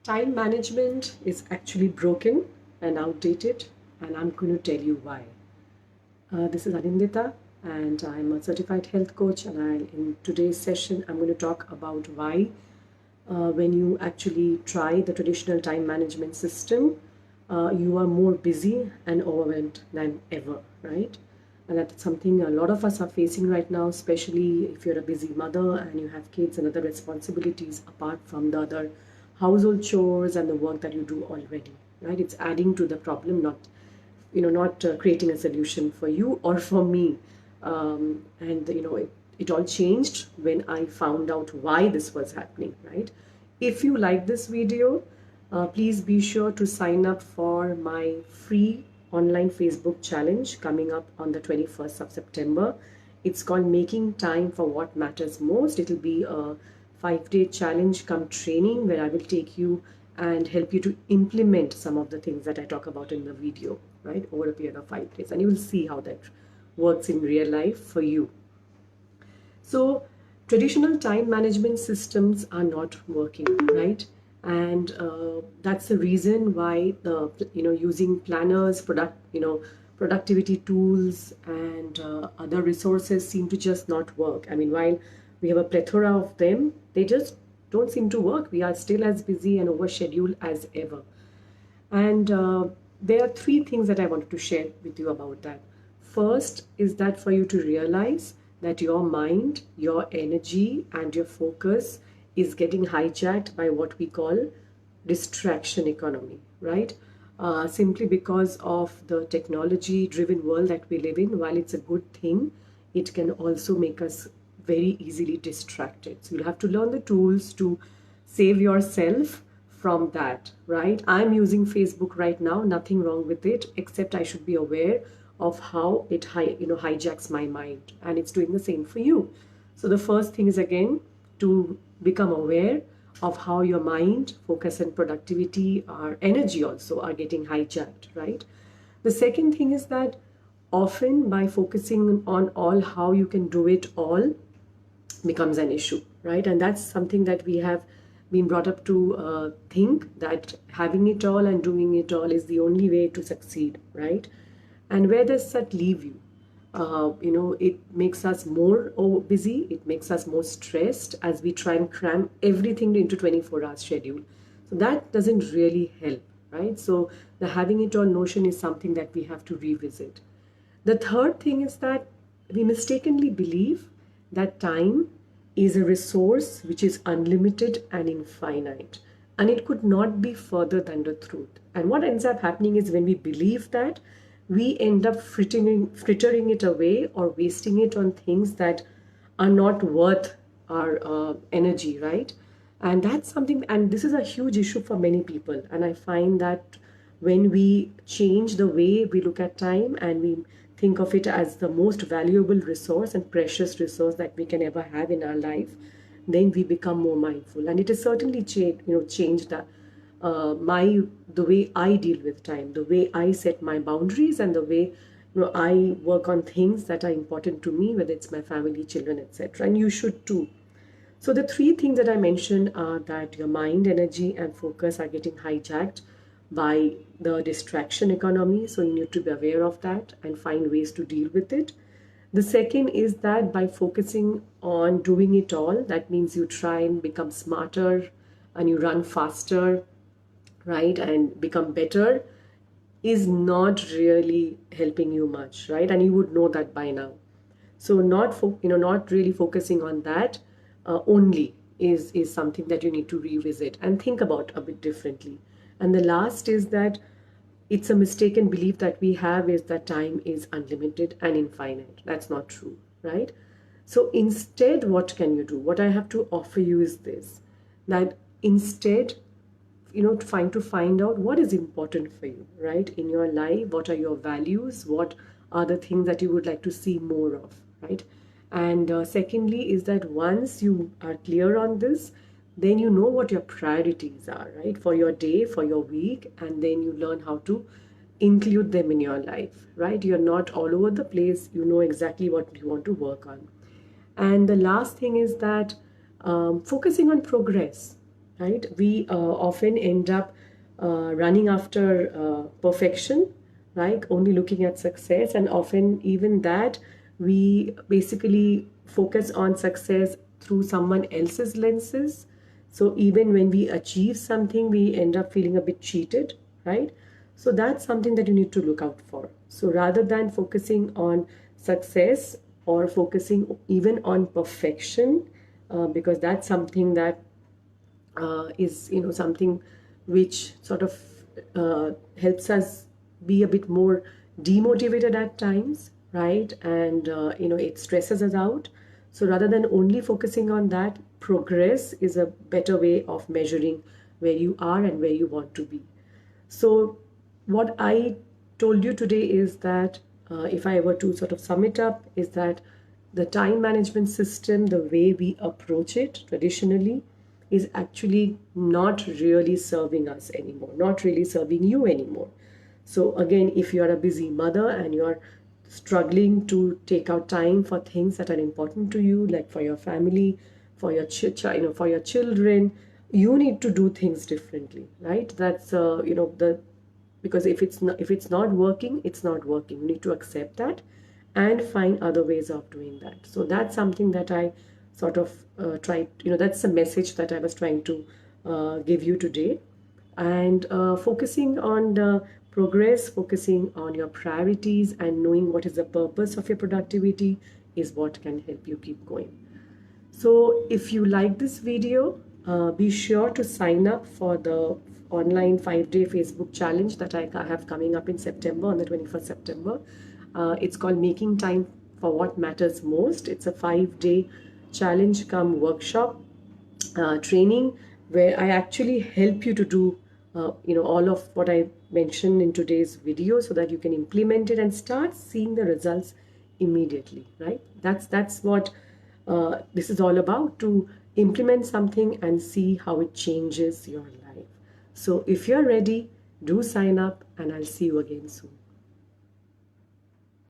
Time management is actually broken and outdated, and I'm going to tell you why. This is Anindita, and I'm a certified health coach. And in today's session, I'm going to talk about why, when you actually try the traditional time management system, you are more busy and overwhelmed than ever, right? And that's something a lot of us are facing right now, especially if you're a busy mother and you have kids and other responsibilities apart from the other household chores and the work that you do already, right? It's adding to the problem, not creating a solution for you or for me. And it all changed when I found out why this was happening, right? If you like this video, please be sure to sign up for my free online Facebook challenge coming up on the 21st of September. It's called Making Time for What Matters Most. It'll be a 5-day challenge come training where I will take you and help you to implement some of the things that I talk about in the video, right, over a period of 5 days. And you will see how that works in real life for you. So traditional time management systems are not working, right? And that's the reason why using planners, productivity tools, and other resources seem to just not work. I mean, while we have a plethora of them, they just don't seem to work. We are still as busy and overscheduled as ever. And there are three things that I wanted to share with you about that. First is that for you to realize that your mind, your energy, and your focus is getting hijacked by what we call distraction economy, right? Simply because of the technology driven world that we live in, while it's a good thing, it can also make us very easily distracted. So you'll have to learn the tools to save yourself from that, right? I'm using Facebook right now, nothing wrong with it, except I should be aware of how it hijacks my mind, and it's doing the same for you. So the first thing is, again, to become aware of how your mind, focus, and productivity, our energy also, are getting hijacked, right? The second thing is that often by focusing on all how you can do it all becomes an issue, right? And that's something that we have been brought up to think that having it all and doing it all is the only way to succeed, right? And where does that leave you? It makes us more busy, it makes us more stressed as we try and cram everything into 24 hour schedule. So that doesn't really help, right? So the having it all notion is something that we have to revisit. The third thing is that we mistakenly believe that time is a resource which is unlimited and infinite, and it could not be further than the truth. And what ends up happening is, when we believe that, we end up frittering it away or wasting it on things that are not worth our energy, right? And that's something, and this is a huge issue for many people. And I find that when we change the way we look at time and we think of it as the most valuable resource and precious resource that we can ever have in our life, then we become more mindful. And it has certainly changed the way I deal with time, the way I set my boundaries, and the way I work on things that are important to me, whether it's my family, children, etc. And you should too. So the three things that I mentioned are that your mind, energy, and focus are getting hijacked by the distraction economy. So you need to be aware of that and find ways to deal with it. The second is that by focusing on doing it all, that means you try and become smarter and you run faster, right, and become better, is not really helping you much, right? And you would know that by now. So not really focusing on that only is something that you need to revisit and think about a bit differently. And the last is that it's a mistaken belief that we have, is that time is unlimited and infinite. That's not true, right? So instead, what can you do? What I have to offer you is this, that instead, trying to find out what is important for you, right, in your life. What are your values? What are the things that you would like to see more of, right? And secondly is that once you are clear on this, then you know what your priorities are, right, for your day, for your week, and then you learn how to include them in your life, right? You're not all over the place. You know exactly what you want to work on. And the last thing is that focusing on progress, right? We often end up running after perfection, right? Only looking at success, and often even that we basically focus on success through someone else's lenses. So even when we achieve something, we end up feeling a bit cheated, right? So that's something that you need to look out for. So rather than focusing on success or focusing even on perfection, because that's something that is something which sort of helps us be a bit more demotivated at times, right? And it stresses us out. So rather than only focusing on that, progress is a better way of measuring where you are and where you want to be. So what I told you today is that if I were to sort of sum it up, is that the time management system, the way we approach it traditionally, is actually not really serving us anymore, not really serving you anymore. So again, if you're a busy mother and you're struggling to take out time for things that are important to you, like for your family, for your for your children, you need to do things differently, right? That's the because if it's not working, it's not working. You need to accept that and find other ways of doing that. So that's something that I sort of tried, that's the message that I was trying to give you today. And focusing on the progress, focusing on your priorities, and knowing what is the purpose of your productivity is what can help you keep going. So if you like this video, be sure to sign up for the online 5-day Facebook challenge that I have coming up in September, on the 21st September. It's called Making Time for What Matters Most. It's a 5-day challenge come workshop training where I actually help you to do all of what I mentioned in today's video, so that you can implement it and start seeing the results immediately, right? That's what this is all about, to implement something and see how it changes your life. So if you're ready, do sign up, and I'll see you again soon.